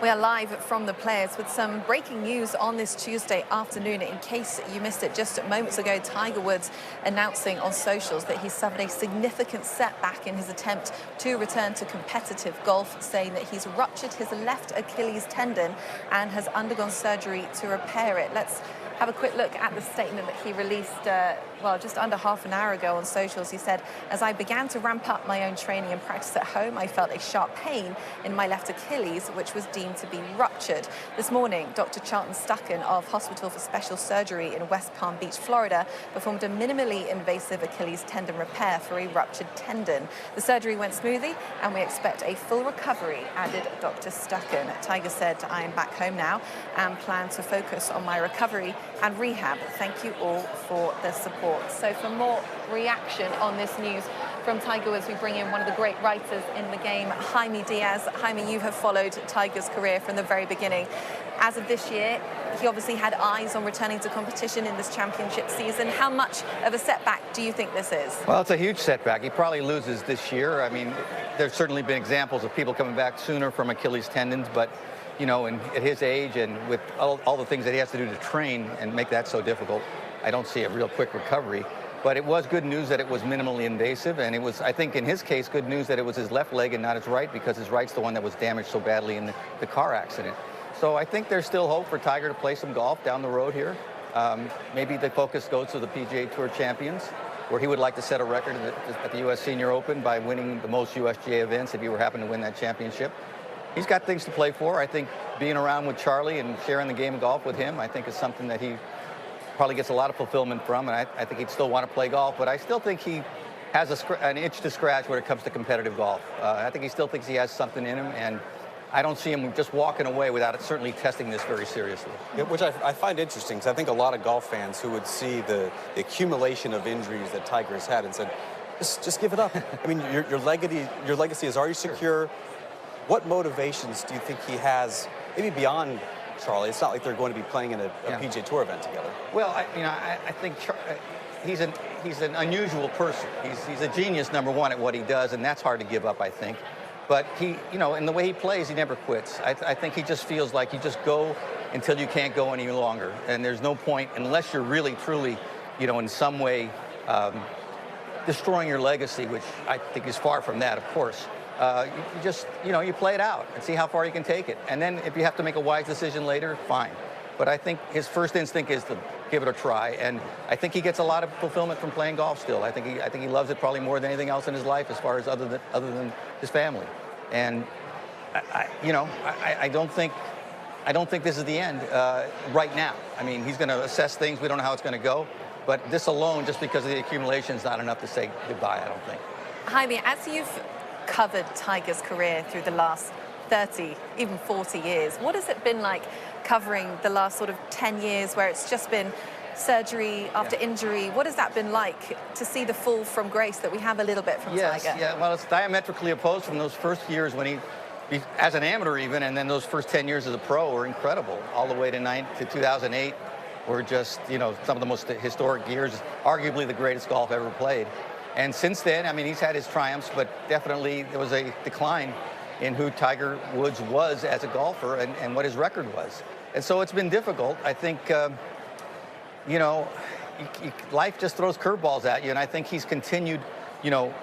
We are live from the players with some breaking news on this Tuesday afternoon. In case you missed it just moments ago, Tiger Woods announcing on socials that he suffered a significant setback in his attempt to return to competitive golf, saying that he's ruptured his left Achilles tendon and has undergone surgery to repair it. Let's have a quick look at the statement that he released, just under half an hour ago on socials. He said, "As I began to ramp up my own training and practice at home, I felt a sharp pain in my left Achilles, which was deemed to be ruptured. This morning, Dr. Charlton Stucken of Hospital for Special Surgery in West Palm Beach, Florida, performed a minimally invasive Achilles tendon repair for a ruptured tendon. The surgery went smoothly, and we expect a full recovery," added Dr. Stucken. Tiger said, "I am back home now and plan to focus on my recovery and rehab. Thank you all for the support." So for more reaction on this news from Tiger Woods, we bring in one of the great writers in the game, Jaime Diaz. Jaime, you have followed Tiger's career from the very beginning. As of this year, he obviously had eyes on returning to competition in this championship season. How much of a setback do you think this is? Well, it's a huge setback. He probably loses this year. I mean, there's certainly been examples of people coming back sooner from Achilles tendons, but you know, at his age and with all the things that he has to do to train and make that so difficult, I don't see a real quick recovery. But it was good news that it was minimally invasive, and it was, I think in his case, good news that it was his left leg and not his right, because his right's the one that was damaged so badly in the car accident. So I think there's still hope for Tiger to play some golf down the road here. Maybe the focus goes to the PGA Tour champions, where he would like to set a record at the U.S. Senior Open by winning the most USGA events if he were happen to win that championship. He's got things to play for. I think being around with Charlie and sharing the game of golf with him, I think is something that he probably gets a lot of fulfillment from, and I think he'd still want to play golf, but I still think he has an itch to scratch when it comes to competitive golf. I think he still thinks he has something in him, and I don't see him just walking away without it certainly testing this very seriously. Yeah, which I find interesting, because I think a lot of golf fans who would see the accumulation of injuries that Tiger has had and said, just give it up. I mean, your legacy is already secure. What motivations do you think he has, maybe beyond Charlie? It's not like they're going to be playing in a PGA Tour event together. Well, I think he's an unusual person. He's a genius, number one, at what he does, and that's hard to give up, I think. But he, in the way he plays, he never quits. I think he just feels like you just go until you can't go any longer, and there's no point unless you're really, truly, in some way destroying your legacy, which I think is far from that, of course. You just, you play it out and see how far you can take it. And then if you have to make a wise decision later, fine. But I think his first instinct is to give it a try. And I think he gets a lot of fulfillment from playing golf still. I think he loves it probably more than anything else in his life, as far as other than his family. And I don't think this is the end right now. I mean, he's going to assess things. We don't know how it's going to go. But this alone, just because of the accumulation, is not enough to say goodbye, I don't think. Jaime, as you've covered Tiger's career through the last 30, even 40 years, what has it been like covering the last sort of 10 years where it's just been surgery after injury? What has that been like to see the fall from grace that we have a little bit from Tiger? Yeah, well, it's diametrically opposed from those first years when he as an amateur even, and then those first 10 years as a pro were incredible, all the way to 2008 were just, some of the most historic years, arguably the greatest golf ever played. And since then, I mean, he's had his triumphs, but definitely there was a decline in who Tiger Woods was as a golfer and what his record was. And so it's been difficult. I think, life just throws curveballs at you, and I think he's continued,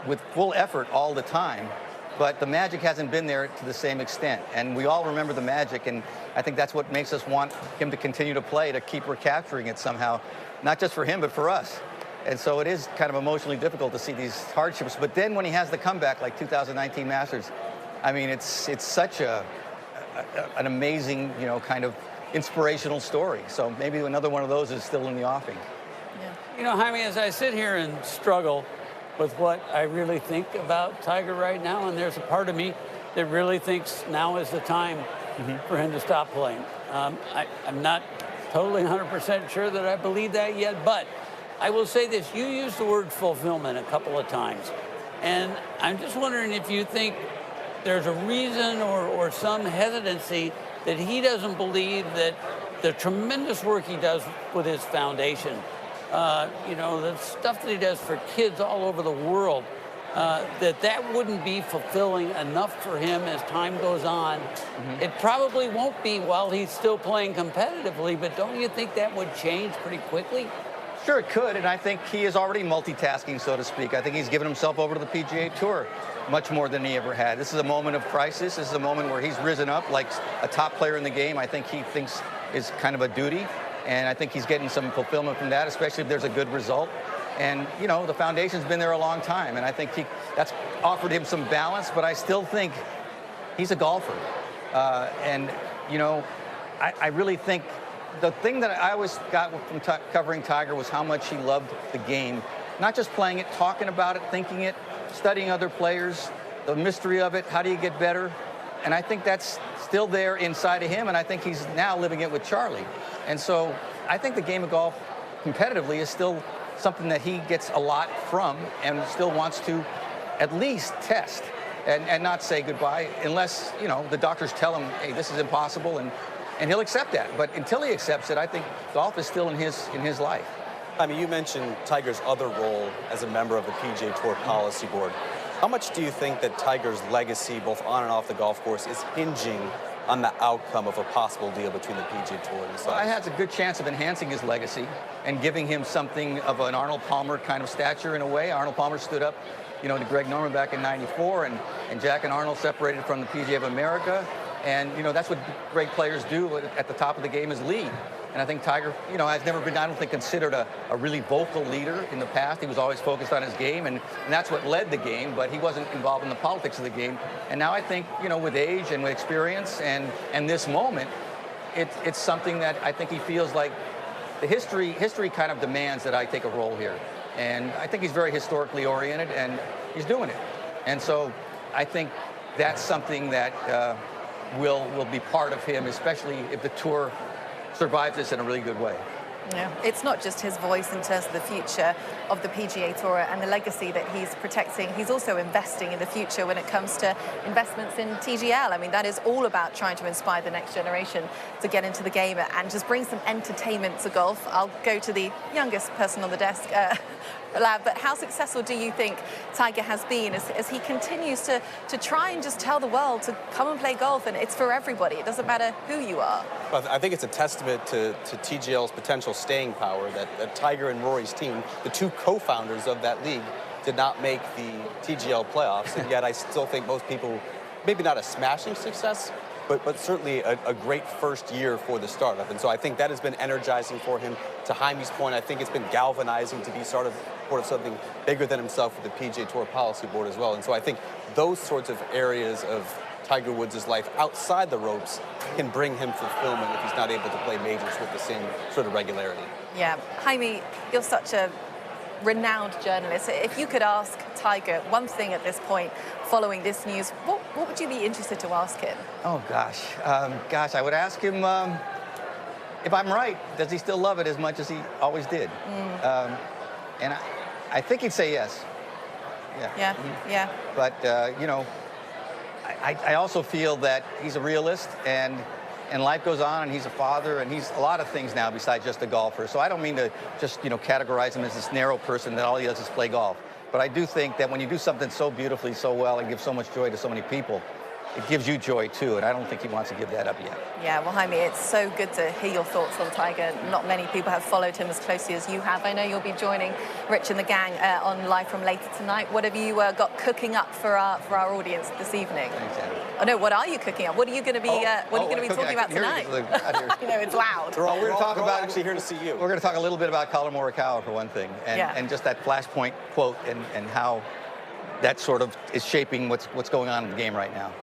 with full effort all the time. But the magic hasn't been there to the same extent. And we all remember the magic, and I think that's what makes us want him to continue to play, to keep recapturing it somehow, not just for him, but for us. And so it is kind of emotionally difficult to see these hardships. But then when he has the comeback, like 2019 Masters, I mean, it's such an amazing, kind of inspirational story. So maybe another one of those is still in the offing. Yeah. Jaime, as I sit here and struggle with what I really think about Tiger right now, and there's a part of me that really thinks now is the time for him to stop playing. I'm not totally 100% sure that I believe that yet, but I will say this. You used the word fulfillment a couple of times, and I'm just wondering if you think there's a reason or some hesitancy that he doesn't believe that the tremendous work he does with his foundation, the stuff that he does for kids all over the world, that wouldn't be fulfilling enough for him as time goes on. It probably won't be while he's still playing competitively, but don't you think that would change pretty quickly? Sure, it could, and I think he is already multitasking, so to speak. I think he's given himself over to the PGA Tour much more than he ever had. This is a moment of crisis. This is a moment where he's risen up like a top player in the game. I think he thinks is kind of a duty, and I think he's getting some fulfillment from that, especially if there's a good result. And, you know, the foundation's been there a long time, and I think that's offered him some balance, but I still think he's a golfer. And, you know, I really think the thing that I always got from covering Tiger was how much he loved the game. Not just playing it, talking about it, thinking it, studying other players, the mystery of it, how do you get better? And I think that's still there inside of him, and I think he's now living it with Charlie. And so I think the game of golf competitively is still something that he gets a lot from and still wants to at least test and not say goodbye unless, you know, the doctors tell him, hey, this is impossible, and he'll accept that. But until he accepts it, I think golf is still in his life. I mean, you mentioned Tiger's other role as a member of the PGA Tour Policy Board. How much do you think that Tiger's legacy, both on and off the golf course, is hinging on the outcome of a possible deal between the PGA Tour and the Sox? Well, it has a good chance of enhancing his legacy and giving him something of an Arnold Palmer kind of stature in a way. Arnold Palmer stood up, you know, to Greg Norman back in '94, and Jack and Arnold separated from the PGA of America. And, you know, that's what great players do at the top of the game is lead. And I think Tiger, you know, has never been, I don't think, considered a really vocal leader in the past. He was always focused on his game, and that's what led the game, but he wasn't involved in the politics of the game. And now I think, you know, with age and with experience and this moment, it's something that I think he feels like the history kind of demands that I take a role here. And I think he's very historically oriented, and he's doing it. And so I think that's something that will be part of him, especially if the tour survives this in a really good way. Yeah, it's not just his voice in terms of the future of the PGA Tour and the legacy that he's protecting. He's also investing in the future when it comes to investments in TGL. I mean, that is all about trying to inspire the next generation to get into the game and just bring some entertainment to golf. I'll go to the youngest person on the desk, Lab, but how successful do you think Tiger has been as he continues to try and just tell the world to come and play golf, and it's for everybody. It doesn't matter who you are. Well, I think it's a testament to TGL's potential staying power that Tiger and Rory's team, the two co-founders of that league, did not make the TGL playoffs, and yet I still think most people, maybe not a smashing success, but certainly a great first year for the startup. And so I think that has been energizing for him. To Jaime's point, I think it's been galvanizing to be part of something bigger than himself with the PGA Tour Policy Board as well. And so I think those sorts of areas of Tiger Woods' life outside the ropes can bring him fulfillment if he's not able to play majors with the same sort of regularity. Yeah, Jaime, you're such a renowned journalist. If you could ask Tiger one thing at this point following this news, what would you be interested to ask him? Oh, gosh. I would ask him if I'm right, does he still love it as much as he always did? And I think he'd say yes. Yeah. Yeah. But, you know, I also feel that he's a realist, and life goes on, and he's a father, and he's a lot of things now besides just a golfer. So I don't mean to just, you know, categorize him as this narrow person that all he does is play golf. But I do think that when you do something so beautifully, so well, and give so much joy to so many people, it gives you joy too, and I don't think he wants to give that up yet. Yeah, well, Jaime, it's so good to hear your thoughts on Tiger. Not many people have followed him as closely as you have. I know you'll be joining Rich and the gang on Live from later tonight. What have you got cooking up for our audience this evening? Thanks, Andrew. Oh no, what are you cooking up? What are you going to be talking about tonight? You know, it's loud. We're actually here to see you. We're going to talk a little bit about Colin Morikawa for one thing, and just that flashpoint quote and how that sort of is shaping what's going on in the game right now.